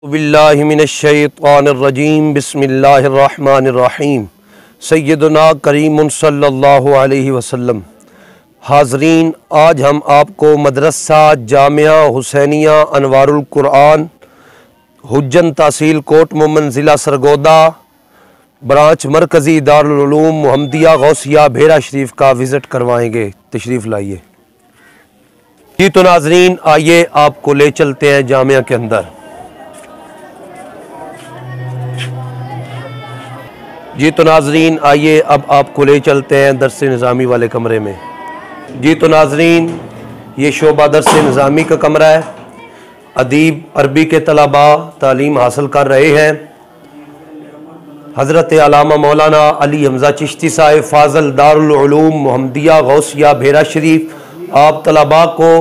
बिल्लाहि मिनश्शैतानिर्रजीम बिस्मिल्लाहिर्रहमानिर्रहीम सय्यदुना करीमुन सल्लल्लाहु अलैहि वसल्लम। हाज़रीन, आज हम आपको मदरसा जामिया हुसैनिया अनवारुल कुरान हुज्जन तहसील कोट मोमन ज़िला सरगोदा ब्रांच मरकज़ी दारुल उलूम मुहम्मदिया गौसिया भेरा शरीफ का विज़िट करवाएंगे। तशरीफ़ लाइए। जी तो नाज़रीन, आइए आपको ले चलते हैं जामिया के अंदर। जी तो नाज़रीन, आइए अब आपको ले चलते हैं दर्स निज़ामी वाले कमरे में। जी तो नाज़रीन, ये शोबा दर्स निज़ामी का कमरा है। अदीब अरबी के तलबा तालीम हासिल कर रहे हैं। हज़रत अल्लामा मौलाना अली हमज़ा चिश्ती साहिब फ़ाज़ल दारुल उलूम मुहम्मदिया गौसिया भेरा शरीफ आप तलबा को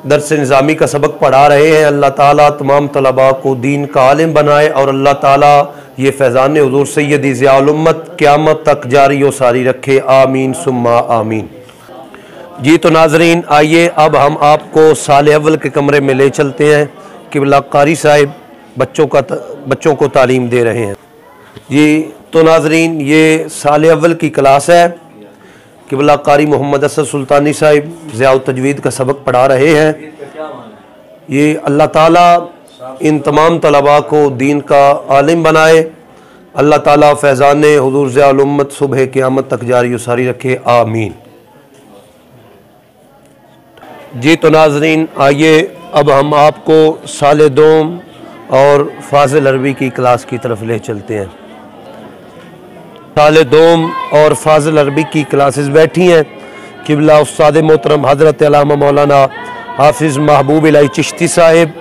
दर्स निज़ामी का सबक पढ़ा रहे हैं। अल्लाह ताला तमाम तलबा को दीन का आलिम बनाए और अल्लाह ताला ये फैज़ान हुज़ूर सैयदी ज़ियाउल उम्मत क़यामत तक जारी व सारी रखे। आमीन सुम्मा आमीन। जी तो नाज़रीन, आइए अब हम आपको साल अव्वल के कमरे में ले चलते हैं। क़िबला कारी साहिब बच्चों को तालीम दे रहे हैं। जी तो नाज़रीन, ये साल अव्वल की क्लास है। क़िबला कारी मोहम्मद असद सुल्तानी साहिब ज़ियाउल तजवीद का सबक पढ़ा रहे हैं। ये अल्लाह ताला इन तमाम तलबा को दीन का आलिम बनाए। अल्लाह ताला फैज़ान हुज़ूर ज़ियाउल उम्मत सुबह क़यामत तक जारी व सारी रखे। आमीन। जी तो नाज़रीन, आइए अब हम आपको साल दोम और फ़ाज़िल अरबी की क्लास की तरफ ले चलते हैं। साल दोम और फ़ाज़िल अरबी की क्लासेस बैठी हैं। क़िबला उस्ताद मोहतरम हज़रत अल्लामा मौलाना हाफिज़ महबूब इलाही चिश्ती साहिब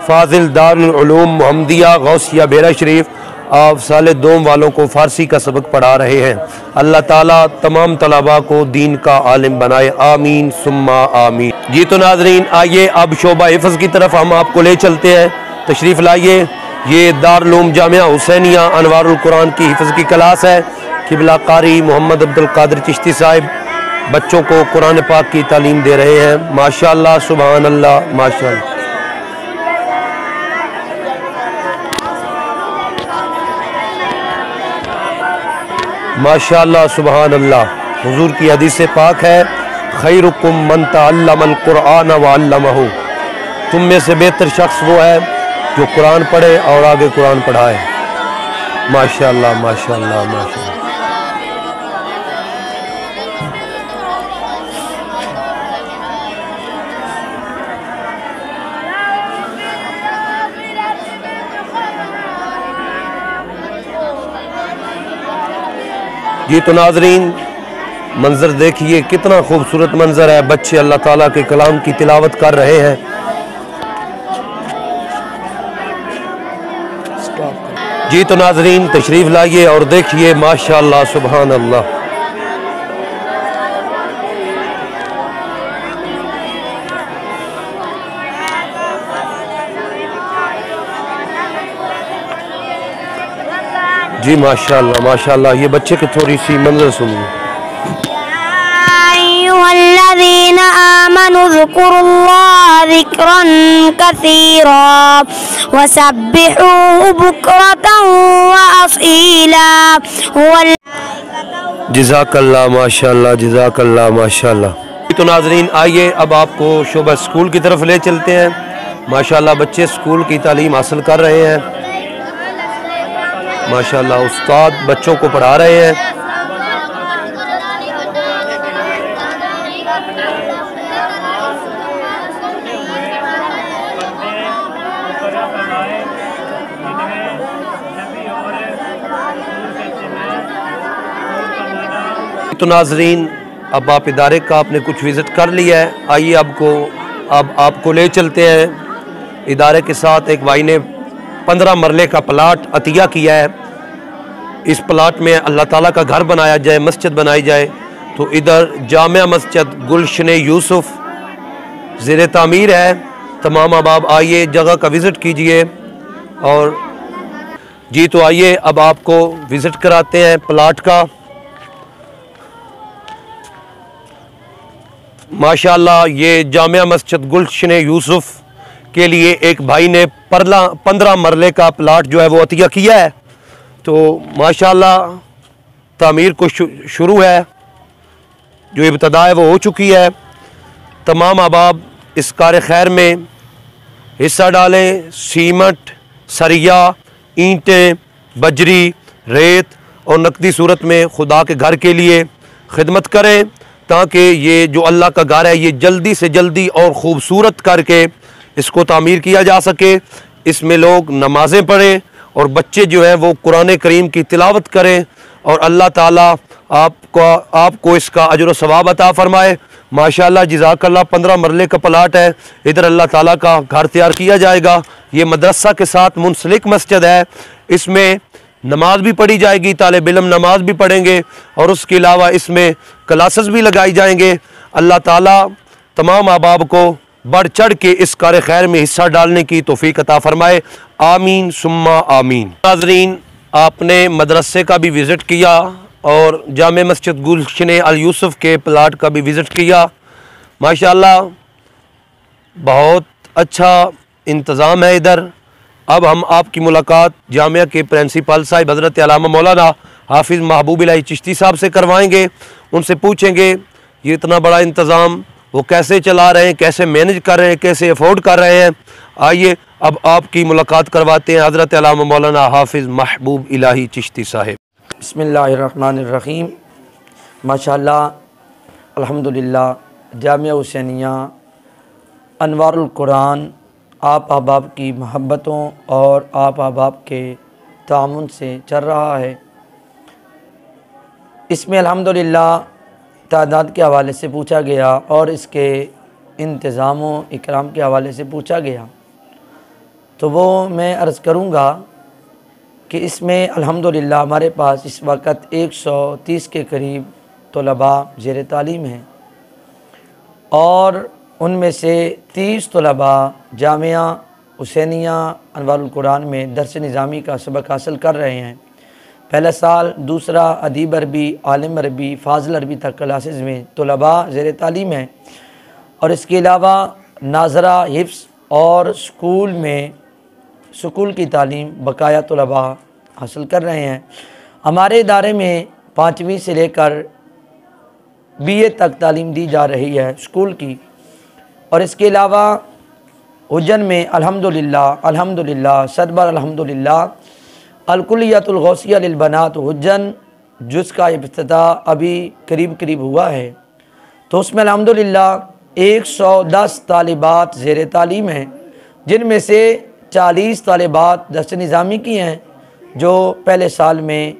फ़ाज़िल दारुल उलूम मुहम्मदिया गौसिया भेरा शरीफ आप साल दोम वालों को फ़ारसी का सबक पढ़ा रहे हैं। अल्लाह ताला तमाम तलबा को दीन का आलिम बनाए। आमीन सुम्मा आमीन। जी तो नाज़रीन, आइए अब शोबा हिफ़्ज़ की तरफ हम आपको ले चलते हैं। तशरीफ़ लाइए। ये दारुल उलूम जामिया हुसैनिया अनवारुल कुरान की हिफ़्ज़ की क्लास है। क़िबला कारी मोहम्मद अब्दुल कादिर चिश्ती साहिब बच्चों को कुरान पाक की तालीम दे रहे हैं। माशाअल्लाह सुभान अल्लाह माशाअल्लाह। माशाअल्लाह सुभान अल्लाह। हुजूर की हदीस से पाक है, खैरुकुम मन तअल्लमल कुरान व अल्लमहु। तुम में से बेहतर शख्स वो है जो कुरान पढ़े और आगे कुरान पढ़ाए। माशाअल्लाह माशाअल्लाह माशाअल्लाह। जी तो नाज़रीन, मंज़र देखिए, कितना खूबसूरत मंज़र है। बच्चे अल्लाह ताला के कलाम की तिलावत कर रहे हैं। जी तो नाज़रीन, तशरीफ़ लाइए और देखिए माशाअल्लाह सुभान अल्लाह। जी माशाअल्लाह माशाअल्लाह। ये बच्चे की थोड़ी सी मंज़र सुनिए। अय्युहल्लज़ीना आमनू ज़कुरुल्लाह ज़िक्रन कसीरा वसब्बिहूहु बुक्रतन व असीला। जज़ाकल्लाह माशाअल्लाह जज़ाकल्लाह माशाअल्लाह। तो नाज़रीन, आइए अब आपको शोबा स्कूल की तरफ ले चलते हैं। माशाअल्लाह बच्चे स्कूल की तालीम हासिल कर रहे हैं। माशाअल्लाह उस्ताद बच्चों को पढ़ा रहे हैं। तो नाज़रीन, अब आप इदारे का आपने कुछ विज़िट कर लिया है। आइए अब आपको ले चलते हैं। इदारे के साथ एक भाई ने 15 मरले का प्लाट अतिया किया है। इस प्लाट में अल्लाह ताला का घर बनाया जाए, मस्जिद बनाई जाए। तो इधर जामिया मस्जिद गुलशन यूसुफ ज़ेर तामीर है। तमाम अहबाब आइए जगह का विज़िट कीजिए। और जी तो आइए अब आपको विज़िट कराते हैं प्लाट का। माशाअल्लाह ये जामिया मस्जिद गुलशन यूसुफ के लिए एक भाई ने 15 मरले का प्लाट जो है वो अतिया किया है। तो माशाल्लाह तामीर को शुरू है, जो इब्तदा है वो हो चुकी है। तमाम अहबाब इस कार खैर में हिस्सा डालें। सीमेंट, सरिया, ईंटें, बजरी, रेत और नकदी सूरत में खुदा के घर के लिए खिदमत करें, ताकि ये जो अल्लाह का घर है ये जल्दी से जल्दी और ख़ूबसूरत करके इसको तामीर किया जा सके। इसमें लोग नमाज़ें पढ़ें और बच्चे जो हैं वो कुरान करीम की तिलावत करें और अल्लाह ताला आपको इसका अजर व सवाब अता फ़रमाए। माशाल्लाह जज़ाकल्लाह। 15 मरले का प्लाट है, इधर अल्लाह ताला का घर तैयार किया जाएगा। ये मदरसा के साथ मुंसलिक मस्जिद है, इसमें नमाज भी पढ़ी जाएगी, तालिब इल्म नमाज भी पढ़ेंगे और उसके अलावा इसमें क्लासेस भी लगाई जाएंगे। अल्लाह ताला तमाम अहबाब को बढ़ चढ़ के इस कार खैर में हिस्सा डालने की तौफीक अता फ़रमाए। आमीन सुम्मा आमीन। नाज़रीन, आपने मदरसे का भी विज़िट किया और जामे मस्जिद गुलशन अल यूसुफ के प्लाट का भी विज़िट किया। माशाल्लाह बहुत अच्छा इंतज़ाम है इधर। अब हम आपकी मुलाकात जामिया के प्रिंसिपल साहिब हज़रत अल्लामा मौलाना हाफिज़ महबूब इलाही चिश्ती साहब से करवाएंगे। उनसे पूछेंगे ये इतना बड़ा इंतज़ाम वो कैसे चला रहे हैं, कैसे मैनेज कर रहे हैं, कैसे अफोर्ड कर रहे हैं। आइए अब आपकी मुलाकात करवाते हैं हज़रत अल्लामा मौलाना हाफिज़ महबूब इलाही चिश्ती साहिब। बिस्मिल्लाहिर्रहमानिर्रहीम। माशाअल्लाह, अल्हम्दुलिल्लाह, जामिया हुसैनिया अनवारुल कुरान आप अहबाब की मोहब्बतों और आप अहबाब के तामुन से चल रहा है। इसमें अल्हम्दुलिल्लाह तादाद के हवाले से पूछा गया और इसके इंतज़ाम व इकराम के हवाले से पूछा गया, तो वो मैं अर्ज़ करूँगा कि इसमें अल्हम्दुलिल्लाह हमारे पास इस वक्त 130 के करीब तलबा ज़ेर तालीम हैं और उनमें से 30 तलबा जामिया हुसैनिया अनवारुल कुरान में दर्स निज़ामी का सबक हासिल कर रहे हैं। पहला साल, दूसरा अदीब अरबी, आलिम अरबी, फ़ाज़िल अरबी तक क्लासेस में तलबा ज़ेर तालीम हैं और इसके अलावा नाज़रा, हिफ्स और स्कूल में स्कूल की तालीम बकाया तलबा हासिल कर रहे हैं। हमारे इदारे में 5वीं से लेकर BA तक तालीम दी जा रही है स्कूल की। और इसके अलावा हुज्जन में अल्हम्दुलिल्लाह सदबर अल्हम्दुलिल्लाह अलकुलियतुल गौसिया लिल बनात हुज्जन जुज़ का इब्तिदा अभी करीब हुआ है, तो उसमें अल्हम्दुलिल्लाह 110 तालिबात ज़ेर तालीम हैं, जिनमें से 40 तालिबात दर्स निज़ामी की हैं जो पहले साल में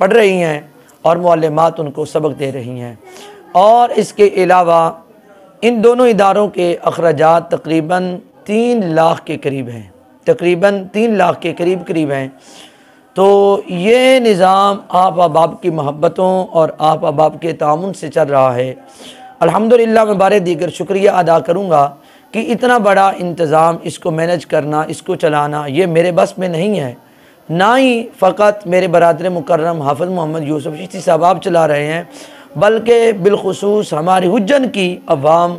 पढ़ रही हैं और मुअल्लिमात उनको सबक दे रही हैं। और इसके अलावा इन दोनों इदारों के अखराजात तकरीबन 3 लाख के करीब हैं, तकरीबन 3 लाख के करीब हैं। तो ये निज़ाम आप अहबाब की मोहब्बतों और आप अहबाब के तामुन से चल रहा है। अल्हम्दुलिल्लाह मैं बारे दीगर शुक्रिया अदा करूँगा कि इतना बड़ा इंतज़ाम, इसको मैनेज करना, इसको चलाना ये मेरे बस में नहीं है। ना ही फ़कत मेरे बरादर मुकर्रम हाफ़िज़ मोहम्मद यूसुफ चिश्ती साहब आप चला रहे हैं, बल्कि बिलखुसूस हमारी हुज्जन की अवाम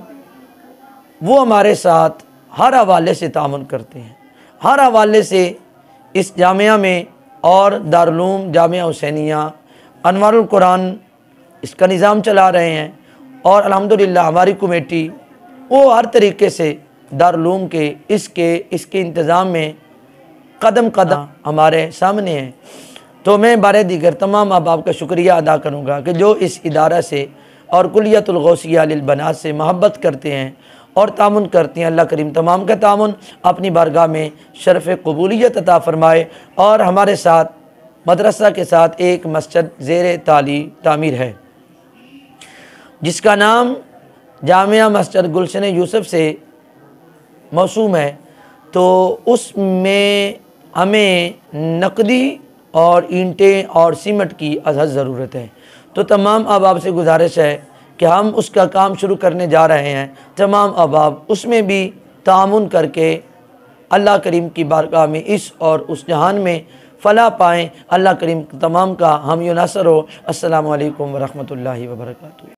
वो हमारे साथ हर हवाले से तामुन करते हैं, हर हवाले से इस जामिया में और दारुल उलूम जामिया हुसैनिया अनवारुल कुरान इसका निज़ाम चला रहे हैं। और अल्हम्दुलिल्लाह हमारी कमेटी वो हर तरीके से दारुल उलूम के इसके इंतज़ाम में कदम हमारे सामने है। तो मैं बारे दीगर तमाम अहबाब का शुक्रिया अदा करूँगा कि जो इस इदारा से और कुलियतुल गौसिया लिल बनात से मोहब्बत करते हैं और तामुन करते हैं। अल्लाह करीम तमाम का तामुन अपनी बारगाह में शरफ़ कबूलियत अता फ़रमाए। और हमारे साथ मदरसा के साथ एक मस्जिद ज़ेर तामीर है जिसका नाम जामिया मस्जिद गुलशन यूसुफ से मौसूम है, तो उसमें हमें नकदी और ईंटें और सीमेंट की अज़हद ज़रूरत है। तो तमाम अहबाब से गुजारिश है कि हम उसका काम शुरू करने जा रहे हैं। तमाम अहबाब उसमें भी तामुन करके अल्लाह करीम की बारगाह में इस और उस जहान में फ़लाह पाएँ। अल्लाह करीम तमाम का हम यूं नासर हो। अस्सलामु अलैकुम व रहमतुल्लाहि व बरकातुहू।